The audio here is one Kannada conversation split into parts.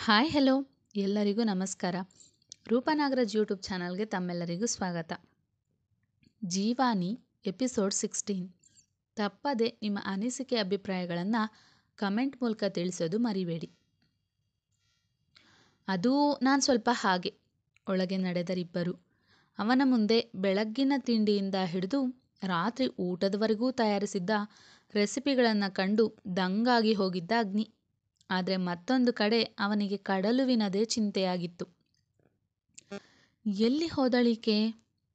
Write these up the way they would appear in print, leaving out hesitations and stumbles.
ಹಾಯ್ ಹೆಲೋ ಎಲ್ಲರಿಗೂ ನಮಸ್ಕಾರ. ರೂಪನಾಗರಾಜ್ ಯೂಟ್ಯೂಬ್ ಚಾನಲ್ಗೆ ತಮ್ಮೆಲ್ಲರಿಗೂ ಸ್ವಾಗತ. ಜೀವಾನಿ ಎಪಿಸೋಡ್ 16. ತಪ್ಪದೆ ನಿಮ್ಮ ಅನಿಸಿಕೆ ಅಭಿಪ್ರಾಯಗಳನ್ನು ಕಮೆಂಟ್ ಮೂಲಕ ತಿಳಿಸೋದು ಮರಿಬೇಡಿ. ಅದು ನಾನು ಸ್ವಲ್ಪ ಹಾಗೆ. ಒಳಗೆ ನಡೆದರಿಬ್ಬರು. ಅವನ ಮುಂದೆ ಬೆಳಗ್ಗಿನ ತಿಂಡಿಯಿಂದ ಹಿಡಿದು ರಾತ್ರಿ ಊಟದವರೆಗೂ ತಯಾರಿಸಿದ್ದ ರೆಸಿಪಿಗಳನ್ನು ಕಂಡು ದಂಗಾಗಿ ಹೋಗಿದ್ದ ಅಗ್ನಿ. ಆದರೆ ಮತ್ತೊಂದು ಕಡೆ ಅವನಿಗೆ ಕಡಲುವಿನದೇ ಚಿಂತೆಯಾಗಿತ್ತು. ಎಲ್ಲಿ ಹೋದಳೀಕೆ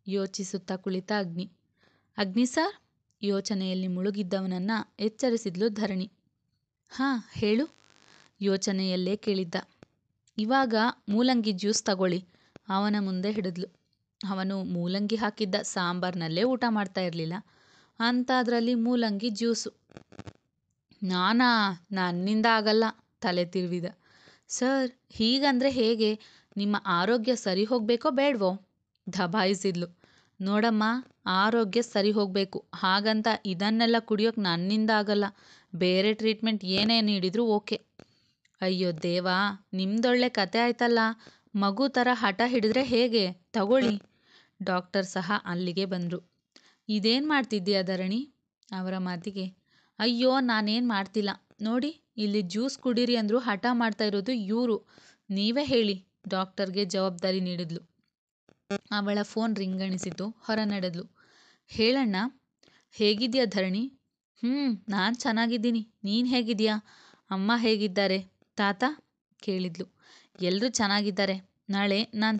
ಯೋಚಿಸುತ್ತಾ ಕುಳಿತ ಅಗ್ನಿ. ಅಗ್ನಿ ಸರ್, ಯೋಚನೆಯಲ್ಲಿ ಮುಳುಗಿದ್ದವನನ್ನು ಎಚ್ಚರಿಸಿದ್ಲು ಧರಣಿ. ಹಾಂ ಹೇಳು, ಯೋಚನೆಯಲ್ಲೇ ಕೇಳಿದ್ದ. ಇವಾಗ ಮೂಲಂಗಿ ಜ್ಯೂಸ್ ತಗೊಳ್ಳಿ, ಅವನ ಮುಂದೆ ಹಿಡಿದ್ಲು. ಅವನು ಮೂಲಂಗಿ ಹಾಕಿದ್ದ ಸಾಂಬಾರ್ನಲ್ಲೇ ಊಟ ಮಾಡ್ತಾ ಇರಲಿಲ್ಲ, ಅಂಥದ್ರಲ್ಲಿ ಮೂಲಂಗಿ ಜ್ಯೂಸು. ನನ್ನಿಂದ ಆಗಲ್ಲ, ತಲೆ ತಿರುವಿದ. ಸರ್, ಹೀಗಂದ್ರೆ ಹೇಗೆ? ನಿಮ್ಮ ಆರೋಗ್ಯ ಸರಿ ಹೋಗಬೇಕೋ ಬೇಡವೋ? ದಬಾಯಿಸಿದ್ಲು. ನೋಡಮ್ಮ, ಆರೋಗ್ಯ ಸರಿ ಹೋಗಬೇಕು, ಹಾಗಂತ ಇದನ್ನೆಲ್ಲ ಕುಡಿಯೋಕೆ ನನ್ನಿಂದ ಆಗಲ್ಲ. ಬೇರೆ ಟ್ರೀಟ್ಮೆಂಟ್ ಏನೇ ನೀಡಿದ್ರು ಓಕೆ. ಅಯ್ಯೋ ದೇವಾ, ನಿಮ್ದೊಳ್ಳೆ ಕತೆ ಆಯ್ತಲ್ಲ. ಮಗು ಥರ ಹಠ ಹಿಡಿದ್ರೆ ಹೇಗೆ? ತಗೊಳ್ಳಿ. ಡಾಕ್ಟರ್ ಸಹ ಅಲ್ಲಿಗೆ ಬಂದರು. ಇದೇನು ಮಾಡ್ತಿದ್ದೀಯ ಧರಣಿ? ಅವರ ಮಾತಿಗೆ ಅಯ್ಯೋ ನಾನೇನು ಮಾಡ್ತಿಲ್ಲ ನೋಡಿ, ಇಲ್ಲಿ ಜ್ಯೂಸ್ ಕುಡೀರಿ ಅಂದರು ಹಠ ಮಾಡ್ತಾ ಇರೋದು ಇವರು. ನೀವೇ ಹೇಳಿ, ಡಾಕ್ಟರ್ಗೆ ಜವಾಬ್ದಾರಿ ನೀಡಿದ್ಲು. ಅವಳ ಫೋನ್ ರಿಂಗಣಿಸಿತು. ಹೊರ ನಡೆದ್ಲು. ಹೇಳಣ್ಣ, ಹೇಗಿದ್ಯಾ ಧರಣಿ? ನಾನು ಚೆನ್ನಾಗಿದ್ದೀನಿ. ನೀನು ಹೇಗಿದ್ಯಾ? ಅಮ್ಮ ಹೇಗಿದ್ದಾರೆ? ತಾತ ಕೇಳಿದ್ಲು. ಎಲ್ಲರೂ ಚೆನ್ನಾಗಿದ್ದಾರೆ. ನಾಳೆ ನಾನು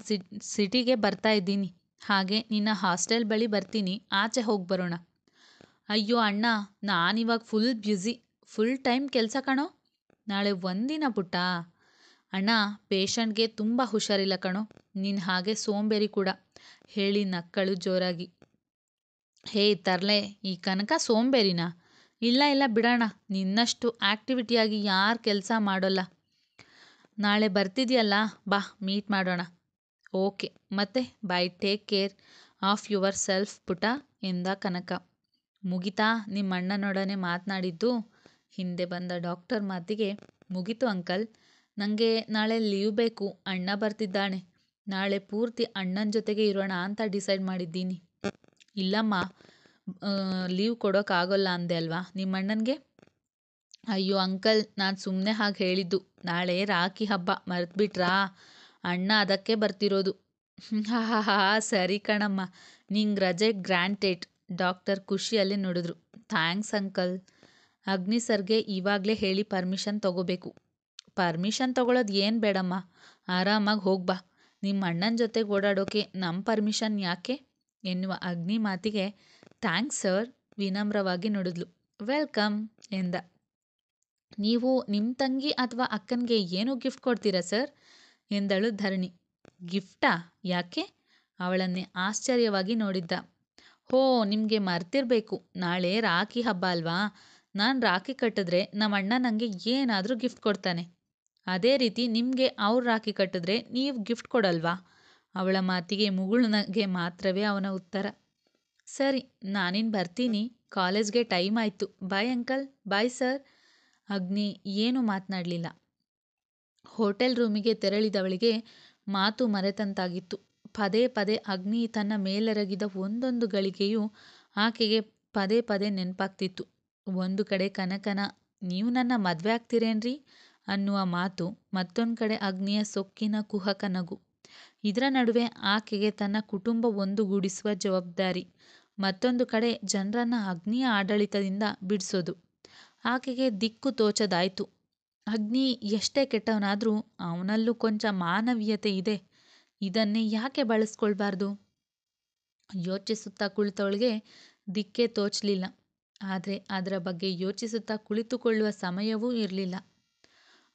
ಸಿಟಿಗೆ ಬರ್ತಾ ಇದ್ದೀನಿ. ಹಾಗೆ ನಿನ್ನ ಹಾಸ್ಟೆಲ್ ಬಳಿ ಬರ್ತೀನಿ, ಆಚೆ ಹೋಗಿ ಬರೋಣ. ಅಯ್ಯೋ ಅಣ್ಣ, ನಾನಿವಾಗ ಫುಲ್ ಬ್ಯುಸಿ, ಫುಲ್ ಟೈಮ್ ಕೆಲಸ ಕಣೋ. ನಾಳೆ ಒಂದಿನ ಪುಟ್ಟ. ಅಣ್ಣ, ಪೇಷಂಟ್ಗೆ ತುಂಬ ಹುಷಾರಿಲ್ಲ ಕಣೋ, ನೀನು ಹಾಗೆ ಸೋಂಬೇರಿ ಕೂಡ, ಹೇಳಿ ನಕ್ಕಳು ಜೋರಾಗಿ. ಹೇ ತರ್ಲೆ, ಈ ಕನಕ ಸೋಂಬೇರಿನಾ? ಇಲ್ಲ ಬಿಡೋಣ, ನಿನ್ನಷ್ಟು ಆ್ಯಕ್ಟಿವಿಟಿಯಾಗಿ ಯಾರು ಕೆಲಸ ಮಾಡೋಲ್ಲ. ನಾಳೆ ಬರ್ತಿದ್ಯಲ್ಲ, ಬಾ ಮೀಟ್ ಮಾಡೋಣ. ಓಕೆ, ಮತ್ತೆ bye, take care of your self ಪುಟ ಎಂದ ಕನಕ. ಮುಗಿತಾ ನಿಮ್ಮ ಅಣ್ಣನೊಡನೆ ಮಾತನಾಡಿದ್ದು? ಹಿಂದೆ ಬಂದ ಡಾಕ್ಟರ್ ಮಾತಿಗೆ ಮುಗೀತು ಅಂಕಲ್, ನನಗೆ ನಾಳೆ ಲೀವ್ ಬೇಕು. ಅಣ್ಣ ಬರ್ತಿದ್ದಾನೆ. ನಾಳೆ ಪೂರ್ತಿ ಅಣ್ಣನ ಜೊತೆಗೆ ಇರೋಣ ಅಂತ ಡಿಸೈಡ್ ಮಾಡಿದ್ದೀನಿ. ಇಲ್ಲಮ್ಮ, ಲೀವ್ ಕೊಡೋಕ್ಕಾಗೋಲ್ಲ ಅಂದೆ ಅಲ್ವಾ ನಿಮ್ಮಣ್ಣನಿಗೆ? ಅಯ್ಯೋ ಅಂಕಲ್, ನಾನು ಸುಮ್ಮನೆ ಹಾಗೆ ಹೇಳಿದ್ದು. ನಾಳೆ ರಾಖಿ ಹಬ್ಬ, ಮರೆತುಬಿಟ್ರಾ? ಅಣ್ಣ ಅದಕ್ಕೆ ಬರ್ತಿರೋದು. ಹಾ ಸರಿ ಕಣಮ್ಮ, ನಿಂಗೆ ರಜೆ ಗ್ರ್ಯಾಂಟೆಡ್. ಡಾಕ್ಟರ್ ಖುಷಿಯಲ್ಲಿ ನುಡಿದ್ರು. Thanks uncle. ಅಗ್ನಿ ಸರ್ಗೆ ಇವಾಗಲೇ ಹೇಳಿ ಪರ್ಮಿಷನ್ ತಗೋಬೇಕು. ಪರ್ಮಿಷನ್ ತಗೊಳ್ಳೋದು ಏನು ಬೇಡಮ್ಮ, ಆರಾಮಾಗಿ ಹೋಗ್ಬಾ. ನಿಮ್ಮ ಅಣ್ಣನ ಜೊತೆಗೆ ಓಡಾಡೋಕೆ ನಮ್ಮ ಪರ್ಮಿಷನ್ ಯಾಕೆ ಎನ್ನುವ ಅಗ್ನಿ ಮಾತಿಗೆ ಥ್ಯಾಂಕ್ಸ್ ಸರ್ ವಿನಮ್ರವಾಗಿ ನುಡಿದ್ಲು. ವೆಲ್ಕಮ್ ಎಂದ. ನೀವು ನಿಮ್ಮ ತಂಗಿ ಅಥವಾ ಅಕ್ಕನಿಗೆ ಏನು ಗಿಫ್ಟ್ ಕೊಡ್ತೀರಾ ಸರ್ ಎಂದಳು ಧರಣಿ. ಗಿಫ್ಟಾ? ಯಾಕೆ? ಅವಳನ್ನೇ ಆಶ್ಚರ್ಯವಾಗಿ ನೋಡಿದ್ದ. ಹೋ, ನಿಮಗೆ ಮರ್ತಿರಬೇಕು, ನಾಳೆ ರಾಖಿ ಹಬ್ಬ ಅಲ್ವಾ? ನಾನು ರಾಖಿ ಕಟ್ಟಿದ್ರೆ ನಮ್ಮ ಅಣ್ಣ ನನಗೆ ಏನಾದರೂ ಗಿಫ್ಟ್ ಕೊಡ್ತಾನೆ. ಅದೇ ರೀತಿ ನಿಮಗೆ ಅವ್ರು ರಾಖಿ ಕಟ್ಟಿದ್ರೆ ನೀವು ಗಿಫ್ಟ್ ಕೊಡಲ್ವಾ? ಅವಳ ಮಾತಿಗೆ ಮುಗುಳ್ನಗೆ ಮಾತ್ರವೇ ಅವನ ಉತ್ತರ. ಸರಿ, ನಾನಿನ್ನು ಬರ್ತೀನಿ, ಕಾಲೇಜ್ಗೆ ಟೈಮ್ ಆಯಿತು. Bye uncle. Bye sir. Agni ಏನೂ ಮಾತನಾಡಲಿಲ್ಲ. ಹೋಟೆಲ್ ರೂಮಿಗೆ ತೆರಳಿದವಳಿಗೆ ಮಾತು ಮರೆತಂತಾಗಿತ್ತು. ಪದೇ ಪದೇ ಅಗ್ನಿ ತನ್ನ ಮೇಲೆರಗಿದ ಒಂದೊಂದು ಗಳಿಗೆಯೂ ಆಕೆಗೆ ಪದೇ ಪದೇ ನೆನಪಾಗ್ತಿತ್ತು. ಒಂದು ಕಡೆ ಕನಕನ ನೀವು ನನ್ನ ಮದುವೆ ಆಗ್ತೀರೇನ್ರಿ ಅನ್ನುವ ಮಾತು, ಮತ್ತೊಂದು ಕಡೆ ಅಗ್ನಿಯ ಸೊಕ್ಕಿನ ಕುಹಕ ನಗು. ಇದರ ನಡುವೆ ಆಕೆಗೆ ತನ್ನ ಕುಟುಂಬ ಒಂದುಗೂಡಿಸುವ ಜವಾಬ್ದಾರಿ, ಮತ್ತೊಂದು ಕಡೆ ಜನರನ್ನು ಅಗ್ನಿಯ ಆಡಳಿತದಿಂದ ಬಿಡಿಸೋದು. ಆಕೆಗೆ ದಿಕ್ಕು ತೋಚದಾಯಿತು. ಅಗ್ನಿ ಎಷ್ಟೇ ಕೆಟ್ಟವನಾದರೂ ಅವನಲ್ಲೂ ಕೊಂಚ ಮಾನವೀಯತೆ ಇದೆ, ಇದನ್ನೇ ಯಾಕೆ ಬಳಸ್ಕೊಳ್ಬಾರ್ದು? ಯೋಚಿಸುತ್ತಾ ಕುಳಿತವಳಿಗೆ ದಿಕ್ಕೇ ತೋಚಲಿಲ್ಲ. ಆದರೆ ಅದರ ಬಗ್ಗೆ ಯೋಚಿಸುತ್ತಾ ಕುಳಿತುಕೊಳ್ಳುವ ಸಮಯವೂ ಇರಲಿಲ್ಲ.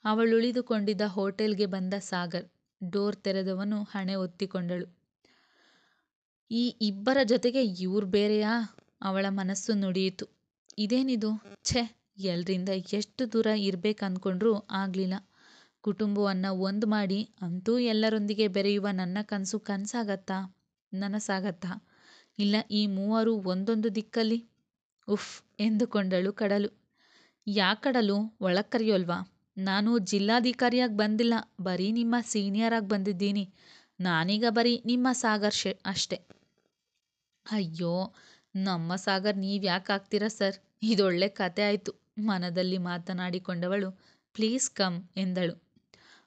ಅವಳುಳಿದುಕೊಂಡಿದ್ದ ಹೋಟೆಲ್ಗೆ ಬಂದ ಸಾಗರ್. ಡೋರ್ ತೆರೆದವನು ಹಣೆ ಒತ್ತಿಕೊಂಡಳು. ಈ ಇಬ್ಬರ ಜೊತೆಗೆ ಇವ್ರು ಬೇರೆಯಾ? ಅವಳ ಮನಸ್ಸು ನುಡಿಯಿತು. ಇದೇನಿದು? ಛೆ, ಎಲ್ರಿಂದ ಎಷ್ಟು ದೂರ ಇರಬೇಕಂದ್ಕೊಂಡ್ರೂ ಆಗಲಿಲ್ಲ. ಕುಟುಂಬವನ್ನು ಒಂದು ಮಾಡಿ ಅಂತೂ ಎಲ್ಲರೊಂದಿಗೆ ಬೆರೆಯುವ ನನ್ನ ಕನಸು ಕನಸಾಗತ್ತಾ? ನನಸಾಗತ್ತಾ? ಇಲ್ಲ ಈ ಮೂವರು ಒಂದೊಂದು ದಿಕ್ಕಲ್ಲಿ? ಉಫ್ ಎಂದುಕೊಂಡಳು ಕಡಲು. ಯಾಕಡಲು, ಒಳಗೆ ಕರೆಯೋಲ್ವಾ? ನಾನು ಜಿಲ್ಲಾಧಿಕಾರಿಯಾಗಿ ಬಂದಿಲ್ಲ, ಬರೀ ನಿಮ್ಮ ಸೀನಿಯರ್ ಆಗಿ ಬಂದಿದ್ದೀನಿ. ನಾನೀಗ ಬರೀ ನಿಮ್ಮ ಸಾಗರ್ ಅಷ್ಟೆ. ಅಯ್ಯೋ, ನಮ್ಮ ಸಾಗರ್ ನೀವು ಯಾಕೆ ಆಗ್ತೀರಾ ಸರ್? ಇದೊಳ್ಳೆ ಕತೆ ಆಯಿತು. ಮನದಲ್ಲಿ ಮಾತನಾಡಿಕೊಂಡವಳು ಪ್ಲೀಸ್ ಕಮ್ ಎಂದಳು.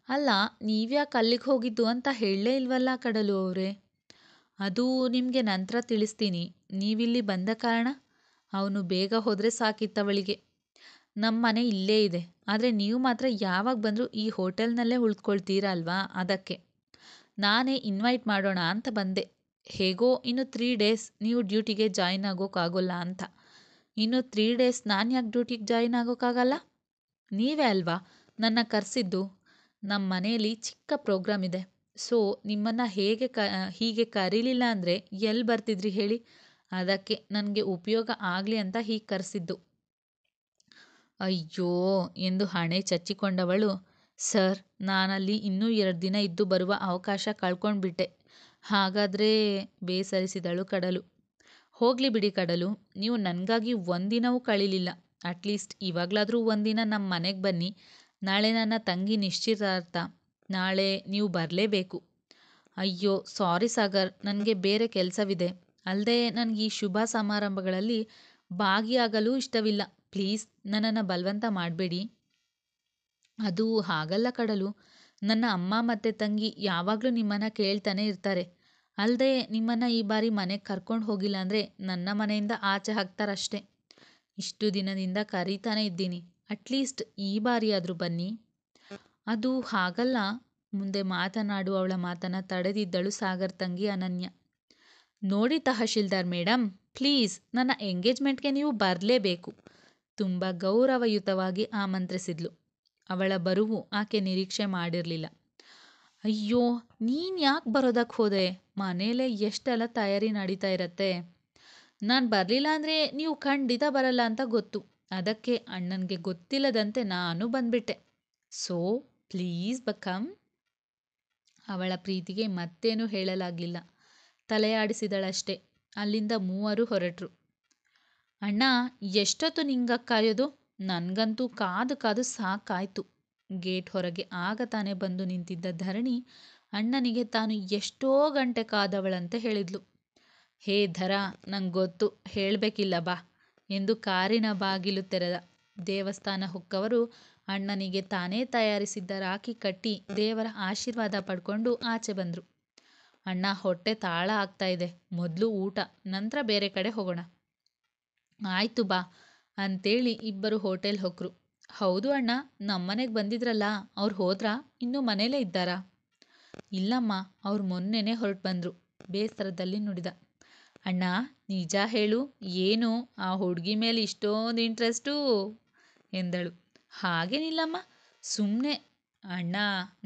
ಅಲ್ಲ, ನೀವ್ಯಾಕೆ ಅಲ್ಲಿಗೆ ಹೋಗಿದ್ದು ಅಂತ ಹೇಳಲೇ ಇಲ್ವಲ್ಲ ಕಡಲು ಅವರೇ? ಅದು ನಿಮಗೆ ನಂತರ ತಿಳಿಸ್ತೀನಿ. ನೀವಿಲ್ಲಿ ಬಂದ ಕಾರಣ ಅವನು ಬೇಗ ಹೋದರೆ ಸಾಕಿತ್ತವಳಿಗೆ. ನಮ್ಮ ಮನೆ ಇಲ್ಲೇ ಇದೆ, ಆದರೆ ನೀವು ಮಾತ್ರ ಯಾವಾಗ ಬಂದರೂ ಈ ಹೋಟೆಲ್ನಲ್ಲೇ ಉಳ್ಕೊಳ್ತೀರಾ ಅಲ್ವಾ, ಅದಕ್ಕೆ ನಾನೇ ಇನ್ವೈಟ್ ಮಾಡೋಣ ಅಂತ ಬಂದೆ. ಹೇಗೋ ಇನ್ನು 3 ಡೇಸ್ ನೀವು ಡ್ಯೂಟಿಗೆ ಜಾಯಿನ್ ಆಗೋಕ್ಕಾಗೋಲ್ಲ ಅಂತ. ಇನ್ನು 3 ಡೇಸ್ ನಾನು ಯಾಕೆ ಡ್ಯೂಟಿಗೆ ಜಾಯಿನ್ ಆಗೋಕ್ಕಾಗಲ್ಲ? ನೀವೇ ಅಲ್ವಾ ನನ್ನ ಕರೆಸಿದ್ದು. ನಮ್ಮ ಮನೆಯಲ್ಲಿ ಚಿಕ್ಕ ಪ್ರೋಗ್ರಾಮ್ ಇದೆ. ಸೊ ನಿಮ್ಮನ್ನು ಹೀಗೆ ಕರೀಲಿಲ್ಲ ಅಂದರೆ ಎಲ್ಲಿ ಬರ್ತಿದ್ರಿ ಹೇಳಿ? ಅದಕ್ಕೆ ನನಗೆ ಉಪಯೋಗ ಆಗಲಿ ಅಂತ ಹೀಗೆ ಕರೆಸಿದ್ದು. ಅಯ್ಯೋ ಎಂದು ಹಣೆ ಚಚ್ಚಿಕೊಂಡವಳು, ಸರ್, ನಾನಲ್ಲಿ ಇನ್ನೂ 2 ದಿನ ಇದ್ದು ಬರುವ ಅವಕಾಶ ಕಳ್ಕೊಂಡ್ಬಿಟ್ಟೆ. ಹಾಗಾದರೆ ಬೇಸರಿಸಿದಳು ಕಡಲು. ಹೋಗಲಿ ಬಿಡಿ ಕಡಲು, ನೀವು ನನಗಾಗಿ ಒಂದಿನವೂ ಕಳೀಲಿಲ್ಲ. ಅಟ್ಲೀಸ್ಟ್ ಇವಾಗಲಾದರೂ ಒಂದಿನ ನಮ್ಮ ಮನೆಗೆ ಬನ್ನಿ. ನಾಳೆ ನನ್ನ ತಂಗಿ ನಿಶ್ಚಿತಾರ್ಥ. ನಾಳೆ ನೀವು ಬರಲೇಬೇಕು. ಅಯ್ಯೋ ಸಾರಿ ಸಾಗರ್, ನನಗೆ ಬೇರೆ ಕೆಲಸವಿದೆ. ಅಲ್ಲದೆ ನನಗೆ ಈ ಶುಭ ಸಮಾರಂಭಗಳಲ್ಲಿ ಭಾಗಿಯಾಗಲು ಇಷ್ಟವಿಲ್ಲ. ಪ್ಲೀಸ್ ನನ್ನನ್ನು ಬಲವಂತ ಮಾಡಬೇಡಿ. ಅದು ಹಾಗಲ್ಲ ಕಡಲು, ನನ್ನ ಅಮ್ಮ ಮತ್ತು ತಂಗಿ ಯಾವಾಗಲೂ ನಿಮ್ಮನ್ನು ಕೇಳ್ತಾನೆ ಇರ್ತಾರೆ. ಅಲ್ಲದೆ ನಿಮ್ಮನ್ನು ಈ ಬಾರಿ ಮನೆಗೆ ಕರ್ಕೊಂಡು ಹೋಗಿಲ್ಲ ಅಂದರೆ ನನ್ನ ಮನೆಯಿಂದ ಆಚೆ ಹಾಕ್ತಾರಷ್ಟೇ. ಇಷ್ಟು ದಿನದಿಂದ ಕರೀತಾನೆ ಇದ್ದೀನಿ. ಅಟ್ಲೀಸ್ಟ್ ಈ ಬಾರಿಯಾದರೂ ಬನ್ನಿ. ಅದು ಹಾಗಲ್ಲ. ಮುಂದೆ ಮಾತನಾಡುವವಳ ಮಾತನ್ನು ತಡೆದಿದ್ದಳು ಸಾಗರ್ ತಂಗಿ ಅನನ್ಯ. ನೋಡಿ ತಹಶೀಲ್ದಾರ್ ಮೇಡಮ್, ಪ್ಲೀಸ್ ನನ್ನ ಎಂಗೇಜ್ಮೆಂಟ್ಗೆ ನೀವು ಬರಲೇಬೇಕು. ತುಂಬ ಗೌರವಯುತವಾಗಿ ಆಮಂತ್ರಿಸಿದ್ಲು. ಅವಳ ಬರುವು ಆಕೆ ನಿರೀಕ್ಷೆ ಮಾಡಿರಲಿಲ್ಲ. ಅಯ್ಯೋ, ನೀನು ಯಾಕೆ ಬರೋದಕ್ಕೆ ಹೋದೆ? ಮನೇಲೆ ಎಷ್ಟೆಲ್ಲ ತಯಾರಿ ನಡೀತಾ ಇರತ್ತೆ. ನಾನು ಬರಲಿಲ್ಲ ಅಂದರೆ ನೀವು ಖಂಡಿತ ಬರಲ್ಲ ಅಂತ ಗೊತ್ತು. ಅದಕ್ಕೆ ಅಣ್ಣನಿಗೆ ಗೊತ್ತಿಲ್ಲದಂತೆ ನಾನು ಬಂದ್ಬಿಟ್ಟೆ. So please come. ಅವಳ ಪ್ರೀತಿಗೆ ಮತ್ತೇನೂ ಹೇಳಲಾಗಲಿಲ್ಲ. ತಲೆಯಾಡಿಸಿದಳಷ್ಟೇ. ಅಲ್ಲಿಂದ ಮೂವರು ಹೊರಟರು. ಅಣ್ಣ, ಎಷ್ಟೊತ್ತು ನಿಂಗೆ ಕಾಯೋದು? ನನಗಂತೂ ಕಾದು ಕಾದು ಸಾಕಾಯ್ತು. ಗೇಟ್ ಹೊರಗೆ ಆಗ ತಾನೇ ಬಂದು ನಿಂತಿದ್ದ ಧರಣಿ ಅಣ್ಣನಿಗೆ ತಾನು ಎಷ್ಟೋ ಗಂಟೆ ಕಾದವಳಂತೆ ಹೇಳಿದ್ಲು. ಹೇ ಧರ, ನಂಗೆ ಗೊತ್ತು, ಹೇಳಬೇಕಿಲ್ಲ ಬಾ ಎಂದು ಕಾರಿನ ಬಾಗಿಲು ತೆರೆದ. ದೇವಸ್ಥಾನ ಹೊಕ್ಕವರು ಅಣ್ಣನಿಗೆ ತಾನೇ ತಯಾರಿಸಿದ್ದ ರಾಖಿ ಕಟ್ಟಿ ದೇವರ ಆಶೀರ್ವಾದ ಪಡ್ಕೊಂಡು ಆಚೆ ಬಂದರು. ಅಣ್ಣ, ಹೊಟ್ಟೆ ತಾಳ ಆಗ್ತಾ ಇದೆ. ಮೊದಲು ಊಟ, ನಂತರ ಬೇರೆ ಕಡೆ ಹೋಗೋಣ. ಆಯಿತು ಬಾ ಅಂತೇಳಿ ಇಬ್ಬರು ಹೋಟೆಲ್ ಹೊಕ್ಕರು. ಹೌದು ಅಣ್ಣ, ನಮ್ಮನೆಗೆ ಬಂದಿದ್ರಲ್ಲ, ಅವ್ರು ಹೋದ್ರಾ? ಇನ್ನೂ ಮನೇಲೇ ಇದ್ದಾರಾ? ಇಲ್ಲಮ್ಮ, ಅವ್ರು ಮೊನ್ನೆನೇ ಹೊರಟು ಬಂದರು. ಬೇಸರದಲ್ಲಿ ನುಡಿದ. ಅಣ್ಣ, ನಿಜ ಹೇಳು, ಏನು ಆ ಹುಡುಗಿ ಮೇಲೆ ಇಷ್ಟೊಂದು ಇಂಟ್ರೆಸ್ಟು ಎಂದಳು. ಹಾಗೇನಿಲ್ಲಮ್ಮ, ಸುಮ್ಮನೆ. ಅಣ್ಣ,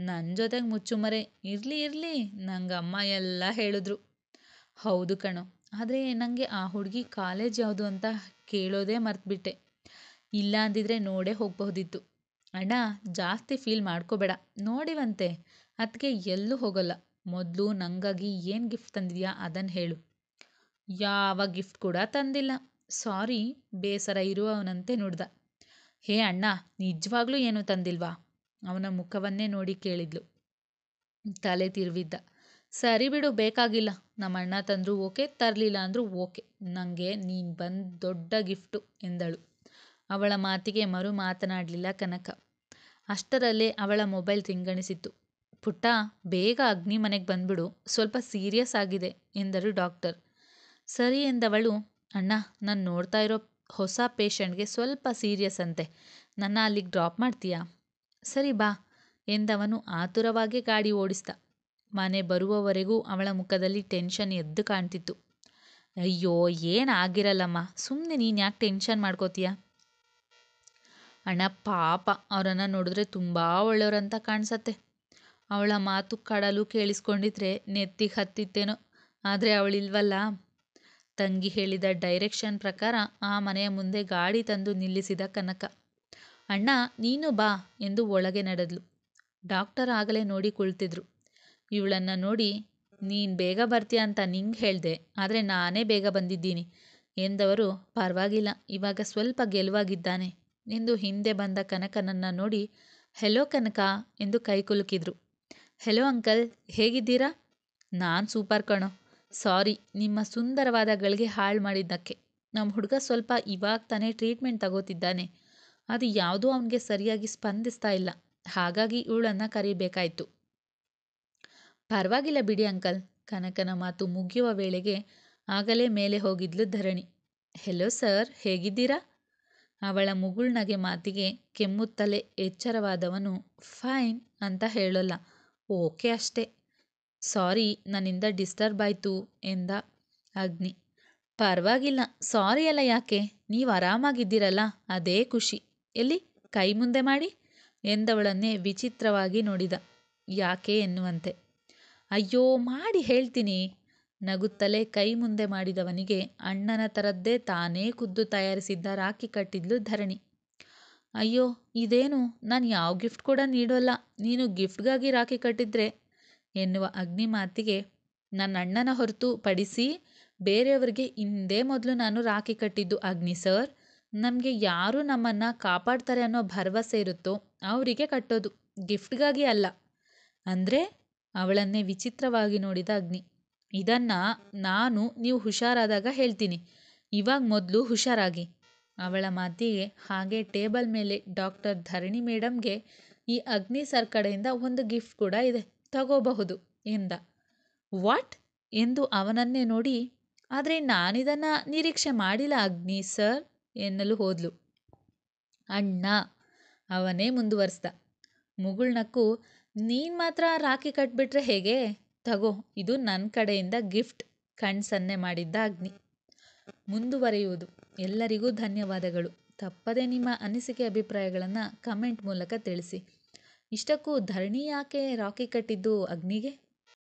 ನನ್ನ ಜೊತೆಗೆ ಮುಚ್ಚುಮರೆ. ಇರಲಿ, ನಂಗಮ್ಮ ಎಲ್ಲ ಹೇಳಿದ್ರು. ಹೌದು ಕಣೋ, ಆದರೆ ನನಗೆ ಆ ಹುಡುಗಿ ಕಾಲೇಜ್ ಯಾವುದು ಅಂತ ಕೇಳೋದೇ ಮರ್ತ್ಬಿಟ್ಟೆ. ಇಲ್ಲ ಅಂದಿದ್ರೆ ನೋಡೇ ಹೋಗಬಹುದಿತ್ತು. ಅಣ್ಣ, ಜಾಸ್ತಿ ಫೀಲ್ ಮಾಡ್ಕೋಬೇಡ, ನೋಡಿವಂತೆ. ಅದಕ್ಕೆ ಎಲ್ಲೂ ಹೋಗಲ್ಲ. ಮೊದಲು ನನಗಾಗಿ ಏನು ಗಿಫ್ಟ್ ತಂದಿದ್ಯಾ ಅದನ್ನು ಹೇಳು. ಯಾವ ಗಿಫ್ಟ್ ಕೂಡ ತಂದಿಲ್ಲ. ಸಾರಿ, ಬೇಸರ ಇರುವವನಂತೆ ನುಡ್ದ. ಹೇ ಅಣ್ಣ, ನಿಜವಾಗ್ಲೂ ಏನೂ ತಂದಿಲ್ವಾ? ಅವನ ಮುಖವನ್ನೇ ನೋಡಿ ಕೇಳಿದ್ಲು. ತಲೆ ತಿರುವಿದ್ದ. ಸರಿ ಬಿಡು, ಬೇಕಾಗಿಲ್ಲ. ನಮ್ಮ ಅಣ್ಣ ತಂದರೂ ಓಕೆ, ತರಲಿಲ್ಲ ಅಂದರೂ ಓಕೆ. ನನಗೆ ನೀನು ಬಂದು ದೊಡ್ಡ ಗಿಫ್ಟು ಎಂದಳು. ಅವಳ ಮಾತಿಗೆ ಮರು ಮಾತನಾಡಲಿಲ್ಲ ಕನಕ. ಅಷ್ಟರಲ್ಲೇ ಅವಳ ಮೊಬೈಲ್ ರಿಂಗಣಿಸಿತ್ತು. ಪುಟ್ಟ, ಬೇಗ ಅಗ್ನಿ ಮನೆಗೆ ಬಂದ್ಬಿಡು, ಸ್ವಲ್ಪ ಸೀರಿಯಸ್ ಆಗಿದೆ ಎಂದರು ಡಾಕ್ಟರ್. ಸರಿ ಎಂದವಳು. ಅಣ್ಣ, ನಾನು ನೋಡ್ತಾ ಇರೋ ಹೊಸ ಪೇಷಂಟ್ಗೆ ಸ್ವಲ್ಪ ಸೀರಿಯಸ್ ಅಂತೆ. ನನ್ನ ಅಲ್ಲಿಗೆ ಡ್ರಾಪ್ ಮಾಡ್ತೀಯಾ? ಸರಿ ಬಾ ಎಂದವನು ಆತುರವಾಗಿ ಗಾಡಿ ಓಡಿಸ್ದ. ಮನೆ ಬರುವವರೆಗೂ ಅವಳ ಮುಖದಲ್ಲಿ ಟೆನ್ಷನ್ ಎದ್ದು ಕಾಣ್ತಿತ್ತು. ಅಯ್ಯೋ, ಏನಾಗಿರಲ್ಲಮ್ಮ, ಸುಮ್ಮನೆ ನೀನು ಯಾಕೆ ಟೆನ್ಷನ್ ಮಾಡ್ಕೋತೀಯ? ಅಣ್ಣ ಪಾಪ, ಅವರನ್ನು ನೋಡಿದ್ರೆ ತುಂಬ ಒಳ್ಳೆಯವರಂತ ಕಾಣಿಸತ್ತೆ. ಅವಳ ಮಾತು ಕಡಲು ಕೇಳಿಸ್ಕೊಂಡಿದ್ರೆ ನೆತ್ತಿಗೆ ಹತ್ತಿತ್ತೇನೋ. ಆದರೆ ಅವಳಿಲ್ವಲ್ಲ. ತಂಗಿ ಹೇಳಿದ ಡೈರೆಕ್ಷನ್ ಪ್ರಕಾರ ಆ ಮನೆಯ ಮುಂದೆ ಗಾಡಿ ತಂದು ನಿಲ್ಲಿಸಿದ ಕನಕ. ಅಣ್ಣ, ನೀನು ಬಾ ಎಂದು ಒಳಗೆ ನಡೆದ್ಲು. ಡಾಕ್ಟರ್ ಆಗಲೇ ನೋಡಿ ಕುಳಿತಿದ್ರು. ಇವಳನ್ನು ನೋಡಿ, ನೀನು ಬೇಗ ಬರ್ತೀಯ ಅಂತ ನಿಂಗೆ ಹೇಳಿದೆ, ಆದರೆ ನಾನೇ ಬೇಗ ಬಂದಿದ್ದೀನಿ ಎಂದವರು, ಪರವಾಗಿಲ್ಲ, ಇವಾಗ ಸ್ವಲ್ಪ ಗೆಲುವಾಗಿದ್ದಾನೆ ಎಂದು ಹಿಂದೆ ಬಂದ ಕನಕನನ್ನು ನೋಡಿ ಹೆಲೋ ಕನಕ ಎಂದು ಕೈ ಕುಲುಕಿದ್ರು. ಹೆಲೋ ಅಂಕಲ್, ಹೇಗಿದ್ದೀರಾ? ನಾನು ಸೂಪರ್ ಕಣೋ. ಸಾರಿ ನಿಮ್ಮ ಸುಂದರವಾದ ಗಳಿಗೆ ಹಾಳು ಮಾಡಿದ್ದಕ್ಕೆ. ನಮ್ಮ ಹುಡುಗ ಸ್ವಲ್ಪ ಇವಾಗ ತಾನೇ ಟ್ರೀಟ್ಮೆಂಟ್ ತಗೋತಿದ್ದಾನೆ. ಅದು ಯಾವುದೂ ಅವನಿಗೆ ಸರಿಯಾಗಿ ಸ್ಪಂದಿಸ್ತಾ ಇಲ್ಲ. ಹಾಗಾಗಿ ಇವಳನ್ನು ಕರೀಬೇಕಾಯ್ತು. ಪರವಾಗಿಲ್ಲ ಬಿಡಿ ಅಂಕಲ್. ಕನಕನ ಮಾತು ಮುಗಿಯುವ ವೇಳೆಗೆ ಆಗಲೇ ಮೇಲೆ ಹೋಗಿದ್ಲು ಧರಣಿ. ಹೆಲೋ ಸರ್, ಹೇಗಿದ್ದೀರಾ? ಅವಳ ಮುಗುಳ್ನಗೆ ಮಾತಿಗೆ ಕೆಮ್ಮುತ್ತಲೇ ಎಚ್ಚರವಾದವನು ಫೈನ್ ಅಂತ ಹೇಳೋಲ್ಲ, ಓಕೆ ಅಷ್ಟೇ. ಸಾರಿ, ನನ್ನಿಂದ ಡಿಸ್ಟರ್ಬ್ ಆಯಿತು ಎಂದ ಅಗ್ನಿ. ಪರವಾಗಿಲ್ಲ, ಸಾರಿ ಅಲ್ಲ ಯಾಕೆ, ನೀವು ಆರಾಮಾಗಿದ್ದೀರಲ್ಲ ಅದೇ ಖುಷಿ. ಎಲ್ಲಿ ಕೈ ಮುಂದೆ ಮಾಡಿ ಎಂದವಳನ್ನೇ ವಿಚಿತ್ರವಾಗಿ ನೋಡಿದ, ಯಾಕೆ ಎನ್ನುವಂತೆ. ಅಯ್ಯೋ ಮಾಡಿ ಹೇಳ್ತೀನಿ. ನಗುತ್ತಲೇ ಕೈ ಮುಂದೆ ಮಾಡಿದವನಿಗೆ ಅಣ್ಣನ ಥರದ್ದೇ ತಾನೇ ಖುದ್ದು ತಯಾರಿಸಿದ್ದ ರಾಖಿ ಕಟ್ಟಿದ್ಲು ಧರಣಿ. ಅಯ್ಯೋ ಇದೇನು, ನಾನು ಯಾವ ಗಿಫ್ಟ್ ಕೂಡ ನೀಡೋಲ್ಲ, ನೀನು ಗಿಫ್ಟ್ಗಾಗಿ ರಾಖಿ ಕಟ್ಟಿದ್ರೆ ಎನ್ನುವ ಅಗ್ನಿ ಮಾತಿಗೆ, ನನ್ನ ಅಣ್ಣನ ಹೊರತು ಪಡಿಸಿ ಬೇರೆಯವರಿಗೆ ಇಂದೇ ಮೊದಲು ನಾನು ರಾಖಿ ಕಟ್ಟಿದ್ದು ಅಗ್ನಿ ಸರ್. ನಮಗೆ ಯಾರು ನಮ್ಮನ್ನು ಕಾಪಾಡ್ತಾರೆ ಅನ್ನೋ ಭರವಸೆ ಇರುತ್ತೋ ಅವರಿಗೆ ಕಟ್ಟೋದು, ಗಿಫ್ಟ್ಗಾಗಿ ಅಲ್ಲ. ಅಂದರೆ ಅವಳನ್ನೇ ವಿಚಿತ್ರವಾಗಿ ನೋಡಿದ ಅಗ್ನಿ. ಇದನ್ನು ನೀವು ಹುಷಾರಾದಾಗ ಹೇಳ್ತೀನಿ, ಇವಾಗ ಮೊದಲು ಹುಷಾರಾಗಿ. ಅವಳ ಮಾತಿಗೆ ಹಾಗೆ ಟೇಬಲ್ ಮೇಲೆ ಡಾಕ್ಟರ್ ಧರಣಿ ಮೇಡಮ್ಗೆ ಈ ಅಗ್ನಿ ಸರ್ ಕಡೆಯಿಂದ ಒಂದು ಗಿಫ್ಟ್ ಕೂಡ ಇದೆ, ತಗೋಬಹುದು ಎಂದ. ವಾಟ್ ಎಂದು ಅವನನ್ನೇ ನೋಡಿ, ಆದರೆ ನಾನಿದನ್ನು ನಿರೀಕ್ಷೆ ಮಾಡಿಲ್ಲ ಅಗ್ನಿ ಸರ್ ಎನ್ನಲು ಹೋದ್ಲು. ಅಣ್ಣ ಅವನೇ ಮುಂದುವರಿಸ್ದ ಮುಗುಳ್ನಕ್ಕೂ. ನೀನು ಮಾತ್ರ ರಾಖಿ ಕಟ್ಬಿಟ್ರೆ ಹೇಗೆ? ತಗೋ, ಇದು ನನ್ನ ಕಡೆಯಿಂದ ಗಿಫ್ಟ್ ಕಣ್ಸನ್ನೆ ಮಾಡಿದ್ದ ಅಗ್ನಿ. ಮುಂದುವರಿಯುವುದು. ಎಲ್ಲರಿಗೂ ಧನ್ಯವಾದಗಳು. ತಪ್ಪದೆ ನಿಮ್ಮ ಅನಿಸಿಕೆ ಅಭಿಪ್ರಾಯಗಳನ್ನು ಕಮೆಂಟ್ ಮೂಲಕ ತಿಳಿಸಿ. ಇಷ್ಟಕ್ಕೂ ಧರಣಿ ಯಾಕೆ ರಾಖಿ ಕಟ್ಟಿದ್ದು ಅಗ್ನಿಗೆ?